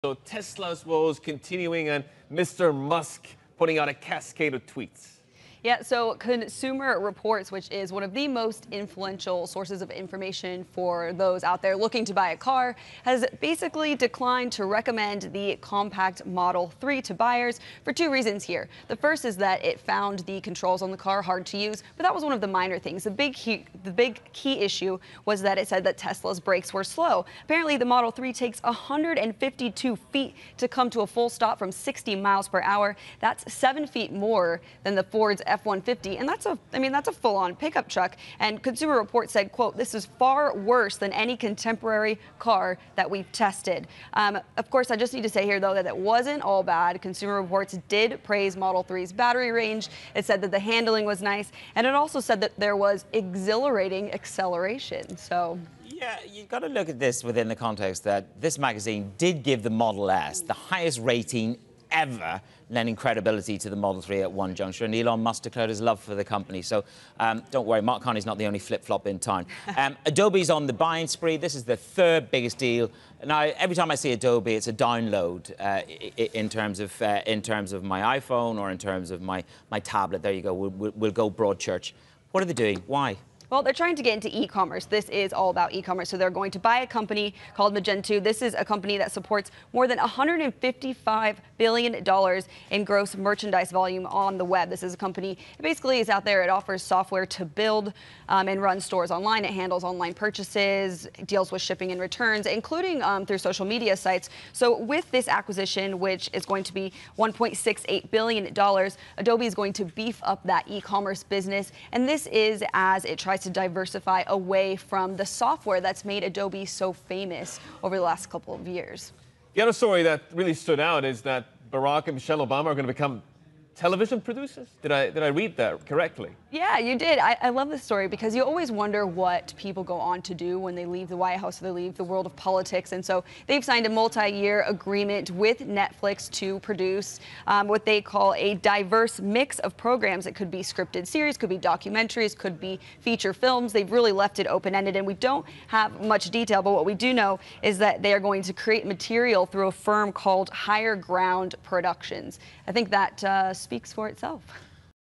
So Tesla's woes continuing, and Mr. Musk putting out a cascade of tweets. Yeah, so Consumer Reports, which is one of the most influential sources of information for those out there looking to buy a car, has basically declined to recommend the compact Model 3 to buyers for two reasons here. The first is that it found the controls on the car hard to use, but that was one of the minor things. The big key issue was that it said that Tesla's brakes were slow. Apparently, the Model 3 takes 152 feet to come to a full stop from 60 miles per hour. That's 7 feet more than the Ford's F-150, and that's a full-on pickup truck. And Consumer Reports said, quote, "This is far worse than any contemporary car that we've tested." Of course, I just need to say here, though, that it wasn't all bad. Consumer Reports did praise Model 3's battery range. It said that the handling was nice, and it also said that there was exhilarating acceleration. So. Yeah, you've got to look at this within the context that this magazine did give the Model S the highest rating ever, lending credibility to the Model 3 at one juncture, and Elon Musk declared his love for the company. So don't worry, Mark Carney's not the only flip-flop in town. Adobe's on the buying spree. This is the third biggest deal. Now, every time I see Adobe, it's a download in terms of my iPhone or in terms of my tablet. There you go. We'll go broad church. What are they doing? Why? Well, they're trying to get into e-commerce. This is all about e-commerce. So they're going to buy a company called Magento. This is a company that supports more than $155 billion in gross merchandise volume on the web. This is a company, it basically is out there. It offers software to build and run stores online. It handles online purchases, deals with shipping and returns, including through social media sites. So with this acquisition, which is going to be $1.68 billion, Adobe is going to beef up that e-commerce business. And this is as it tries to diversify away from the software that's made Adobe so famous over the last couple of years. The other story that really stood out is that Barack and Michelle Obama are going to become television producers. Did I read that correctly? Yeah, you did. I love this story because you always wonder what people go on to do when they leave the White House or they leave the world of politics. And so they've signed a multi-year agreement with Netflix to produce what they call a diverse mix of programs. It could be scripted series, could be documentaries, could be feature films. They've really left it open-ended, and we don't have much detail, but what we do know is that they are going to create material through a firm called Higher Ground Productions. I think that speaks for itself.